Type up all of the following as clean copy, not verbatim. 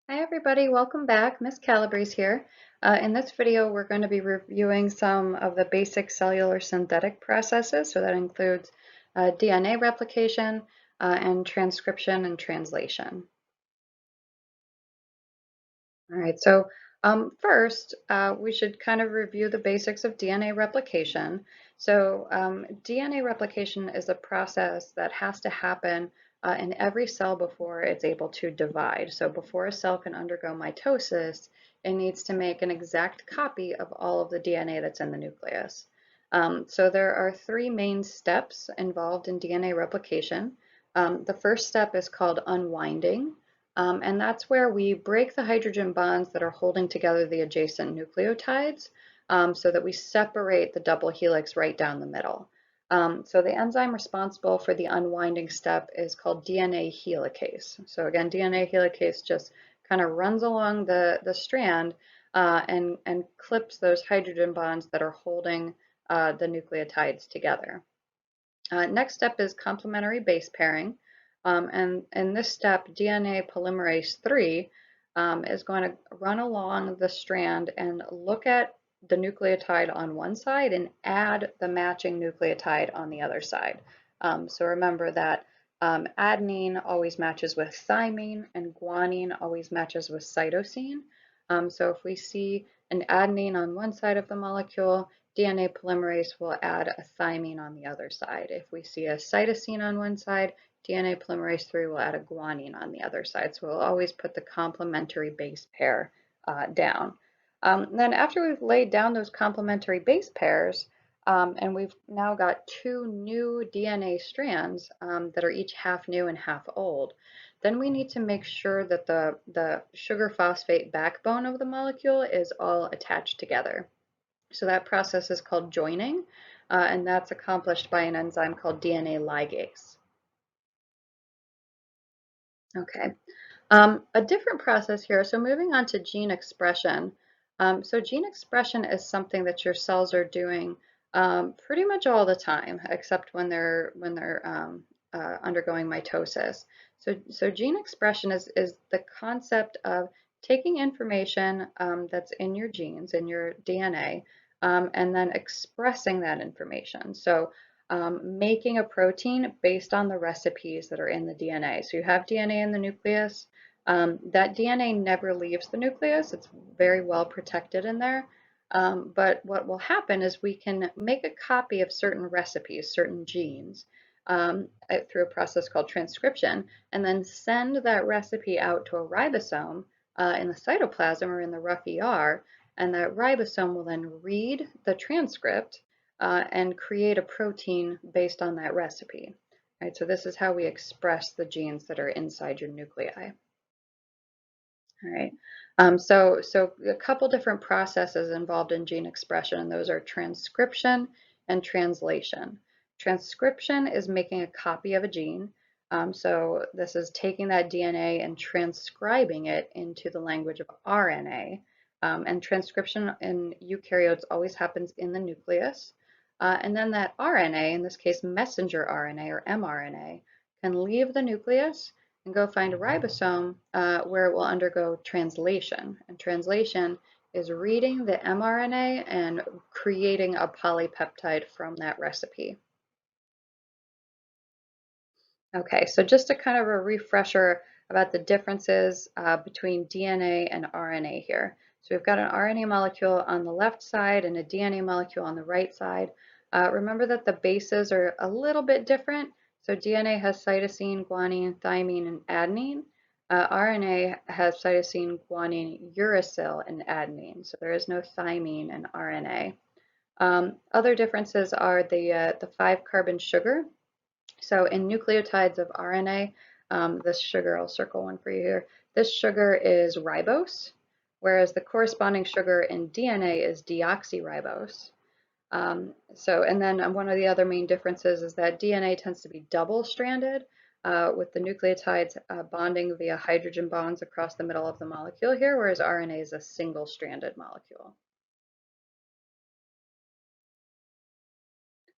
Hi everybody, welcome back. Miss Calabrese here. In this video, we're going to be reviewing some of the basic cellular synthetic processes. So that includes DNA replication and transcription and translation. All right, so first, we should kind of review the basics of DNA replication. So DNA replication is a process that has to happen in every cell before it's able to divide. So before a cell can undergo mitosis, it needs to make an exact copy of all of the DNA that's in the nucleus. So there are three main steps involved in DNA replication. The first step is called unwinding. And that's where we break the hydrogen bonds that are holding together the adjacent nucleotides so that we separate the double helix right down the middle. So the enzyme responsible for the unwinding step is called DNA helicase. So again, DNA helicase just kind of runs along the strand and clips those hydrogen bonds that are holding the nucleotides together. Next step is complementary base pairing. And in this step, DNA polymerase 3 is going to run along the strand and look at the nucleotide on one side and add the matching nucleotide on the other side. So remember that adenine always matches with thymine and guanine always matches with cytosine. So if we see an adenine on one side of the molecule, DNA polymerase will add a thymine on the other side. If we see a cytosine on one side, DNA polymerase 3 will add a guanine on the other side. So we'll always put the complementary base pair down. Then after we've laid down those complementary base pairs, and we've now got two new DNA strands that are each half new and half old, then we need to make sure that the sugar phosphate backbone of the molecule is all attached together. So that process is called joining, and that's accomplished by an enzyme called DNA ligase. Okay, a different process here. So moving on to gene expression. So gene expression is something that your cells are doing pretty much all the time, except when they're undergoing mitosis. So gene expression is the concept of taking information that's in your genes, in your DNA, and then expressing that information. So making a protein based on the recipes that are in the DNA. So you have DNA in the nucleus. That DNA never leaves the nucleus. It's very well protected in there. But what will happen is we can make a copy of certain recipes, certain genes, through a process called transcription, and then send that recipe out to a ribosome in the cytoplasm or in the rough ER, and that ribosome will then read the transcript and create a protein based on that recipe. Right, so this is how we express the genes that are inside your nuclei. All right. So a couple different processes involved in gene expression, and those are transcription and translation. Transcription is making a copy of a gene. So this is taking that DNA and transcribing it into the language of RNA. And transcription in eukaryotes always happens in the nucleus. And then that RNA, in this case messenger RNA or mRNA, can leave the nucleus and go find a ribosome where it will undergo translation. And translation is reading the mRNA and creating a polypeptide from that recipe. Okay, so just a kind of a refresher about the differences between DNA and RNA here. So we've got an RNA molecule on the left side and a DNA molecule on the right side. Remember that the bases are a little bit different. So DNA has cytosine, guanine, thymine, and adenine. RNA has cytosine, guanine, uracil, and adenine. So there is no thymine in RNA. Other differences are the 5-carbon sugar. So in nucleotides of RNA, this sugar, I'll circle one for you here, this sugar is ribose, whereas the corresponding sugar in DNA is deoxyribose. And then one of the other main differences is that DNA tends to be double-stranded, with the nucleotides bonding via hydrogen bonds across the middle of the molecule here, whereas RNA is a single-stranded molecule.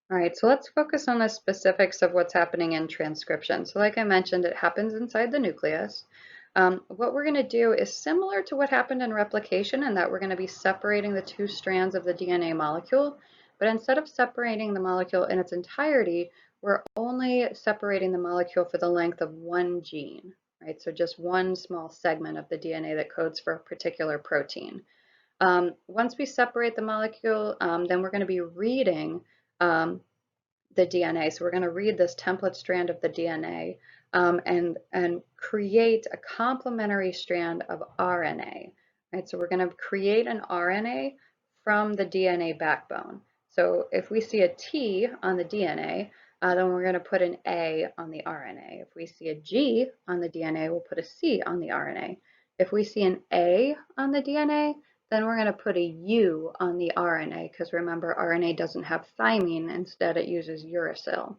All right, so let's focus on the specifics of what's happening in transcription. So like I mentioned, it happens inside the nucleus. What we're going to do is similar to what happened in replication, in that we're going to be separating the two strands of the DNA molecule, but instead of separating the molecule in its entirety, we're only separating the molecule for the length of one gene, right? So just one small segment of the DNA that codes for a particular protein. Once we separate the molecule, then we're going to be reading the DNA. So we're going to read this template strand of the DNA and create a complementary strand of RNA. Right? So we're going to create an RNA from the DNA backbone. So if we see a T on the DNA, then we're going to put an A on the RNA. If we see a G on the DNA, we'll put a C on the RNA. If we see an A on the DNA, then we're going to put a U on the RNA, because remember, RNA doesn't have thymine. Instead, it uses uracil.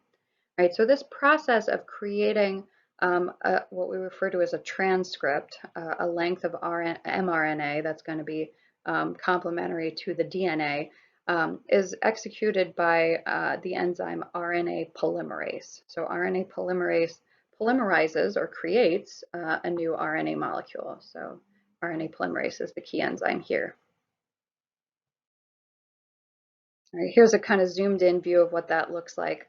Right? So this process of creating what we refer to as a transcript, a length of mRNA that's going to be complementary to the DNA, is executed by the enzyme RNA polymerase. So RNA polymerase polymerizes or creates a new RNA molecule. So RNA polymerase is the key enzyme here. All right, here's a kind of zoomed in view of what that looks like.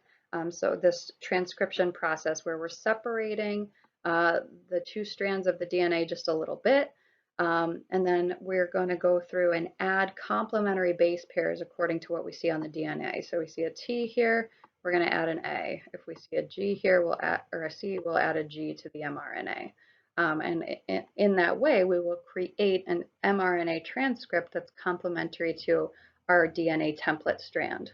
So this transcription process where we're separating the two strands of the DNA just a little bit, and then we're going to go through and add complementary base pairs according to what we see on the DNA. So we see a T here, we're going to add an A. If we see a G here, we'll add, or a C, we'll add a G to the mRNA. And in that way, we will create an mRNA transcript that's complementary to our DNA template strand.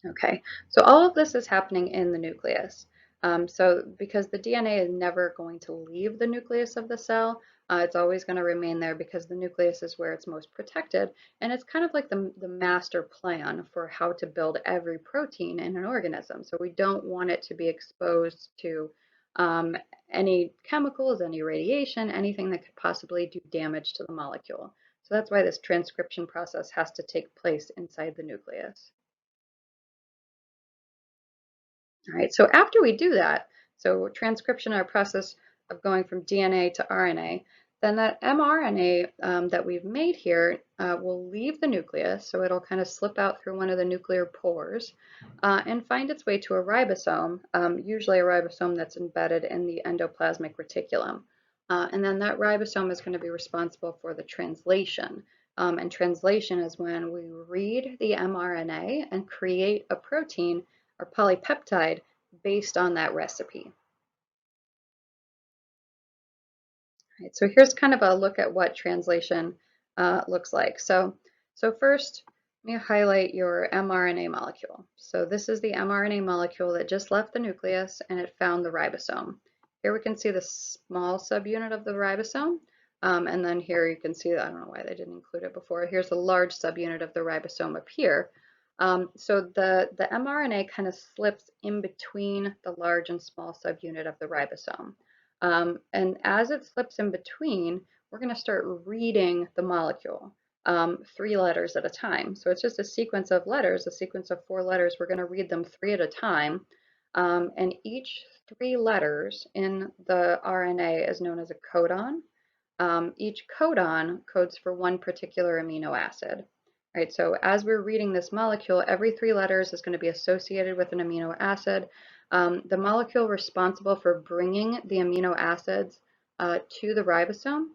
Okay, so all of this is happening in the nucleus. So because the DNA is never going to leave the nucleus of the cell, it's always going to remain there because the nucleus is where it's most protected. And it's kind of like the master plan for how to build every protein in an organism. So we don't want it to be exposed to um, any chemicals, any radiation, anything that could possibly do damage to the molecule. So that's why this transcription process has to take place inside the nucleus. All right, so after we do that, so transcription, our process of going from DNA to RNA, then that mRNA that we've made here will leave the nucleus, so it'll kind of slip out through one of the nuclear pores and find its way to a ribosome, usually a ribosome that's embedded in the endoplasmic reticulum. And then that ribosome is going to be responsible for the translation. And translation is when we read the mRNA and create a protein or polypeptide based on that recipe. Right, so here's kind of a look at what translation looks like. So first, let me highlight your mRNA molecule. So this is the mRNA molecule that just left the nucleus and it found the ribosome. Here we can see the small subunit of the ribosome. And then here you can see, I don't know why they didn't include it before. Here's a large subunit of the ribosome up here. So the mRNA kind of slips in between the large and small subunit of the ribosome. And as it slips in between, we're going to start reading the molecule 3 letters at a time. So it's just a sequence of letters, a sequence of 4 letters. We're going to read them 3 at a time. And each 3 letters in the RNA is known as a codon. Each codon codes for one particular amino acid. Right, so as we're reading this molecule, every 3 letters is going to be associated with an amino acid. The molecule responsible for bringing the amino acids to the ribosome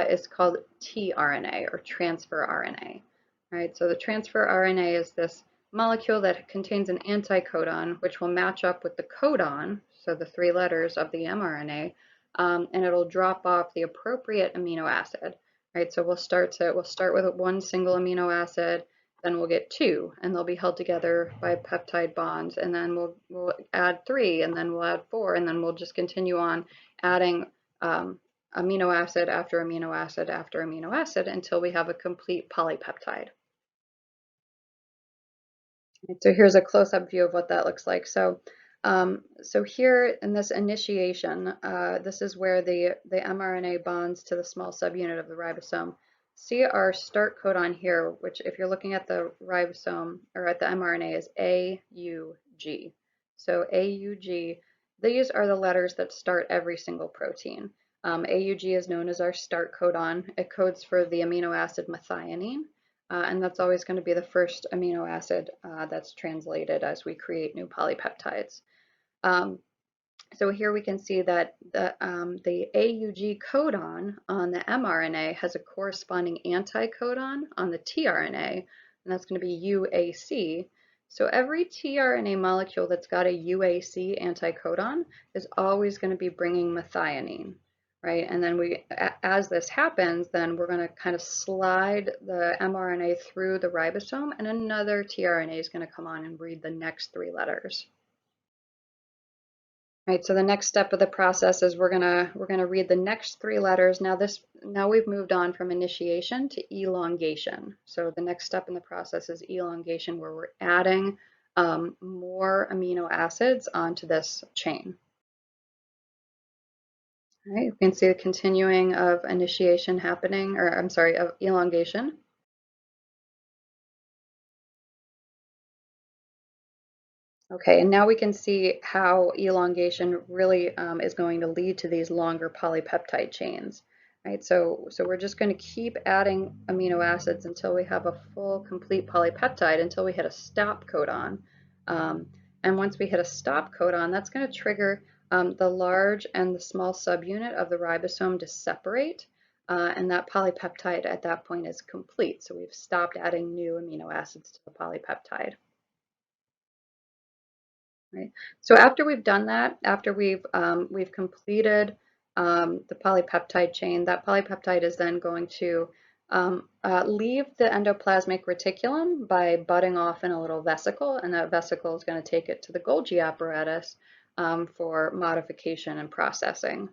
is called tRNA or transfer RNA. Right, so the transfer RNA is this molecule that contains an anticodon, which will match up with the codon, so the 3 letters of the mRNA, and it'll drop off the appropriate amino acid. Right, so we'll start with one single amino acid, then we'll get 2, and they'll be held together by peptide bonds, and then we'll add 3, and then we'll add 4, and then we'll just continue on adding amino acid after amino acid after amino acid until we have a complete polypeptide. So here's a close-up view of what that looks like. So here in this initiation, this is where the mRNA bonds to the small subunit of the ribosome. See our start codon here, which if you're looking at the ribosome or at the mRNA is AUG. So AUG, these are the letters that start every single protein. AUG is known as our start codon. It codes for the amino acid methionine, and that's always going to be the first amino acid that's translated as we create new polypeptides. Um, so here we can see that the AUG codon on the mRNA has a corresponding anticodon on the tRNA, and that's going to be UAC. So every tRNA molecule that's got a UAC anticodon is always going to be bringing methionine, right? And then as this happens, then we're going to kind of slide the mRNA through the ribosome, and another tRNA is going to come on and read the next three letters. Right, so the next step of the process is we're gonna read the next three letters. Now we've moved on from initiation to elongation. So the next step in the process is elongation, where we're adding more amino acids onto this chain. All right, you can see the continuing of initiation happening, or I'm sorry, of elongation. Okay, and now we can see how elongation really is going to lead to these longer polypeptide chains, right? So we're just going to keep adding amino acids until we have a full, complete polypeptide, until we hit a stop codon. Um, and once we hit a stop codon, that's going to trigger the large and the small subunit of the ribosome to separate, and that polypeptide at that point is complete. So we've stopped adding new amino acids to the polypeptide. Right. So after we've done that, after we've completed the polypeptide chain, that polypeptide is then going to leave the endoplasmic reticulum by budding off in a little vesicle, and that vesicle is going to take it to the Golgi apparatus for modification and processing.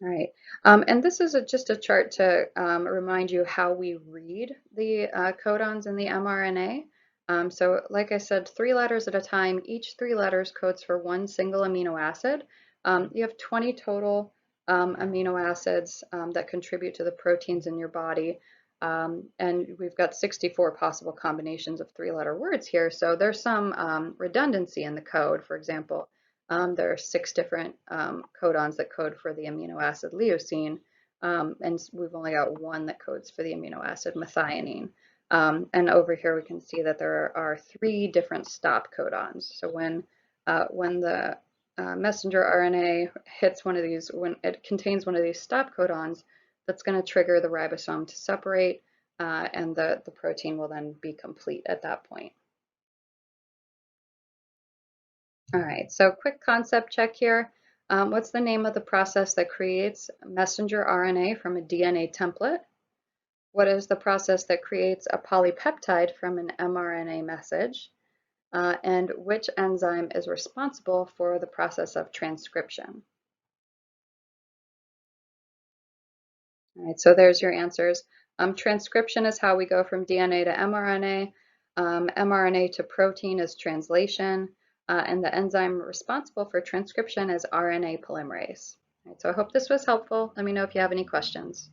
All right, and this is just a chart to remind you how we read the codons in the mRNA. So like I said, three letters at a time. Each three letters codes for one single amino acid. You have 20 total amino acids that contribute to the proteins in your body. And we've got 64 possible combinations of three-letter words here. So there's some redundancy in the code. For example, there are 6 different codons that code for the amino acid leucine, and we've only got one that codes for the amino acid methionine. And over here we can see that there are 3 different stop codons. So when the messenger RNA hits one of these, when it contains one of these stop codons, that's going to trigger the ribosome to separate, and the protein will then be complete at that point. All right, so quick concept check here. What's the name of the process that creates messenger RNA from a DNA template? What is the process that creates a polypeptide from an mRNA message? And which enzyme is responsible for the process of transcription? All right, so there's your answers. Transcription is how we go from DNA to mRNA. mRNA to protein is translation. And the enzyme responsible for transcription is RNA polymerase. All right, so I hope this was helpful. Let me know if you have any questions.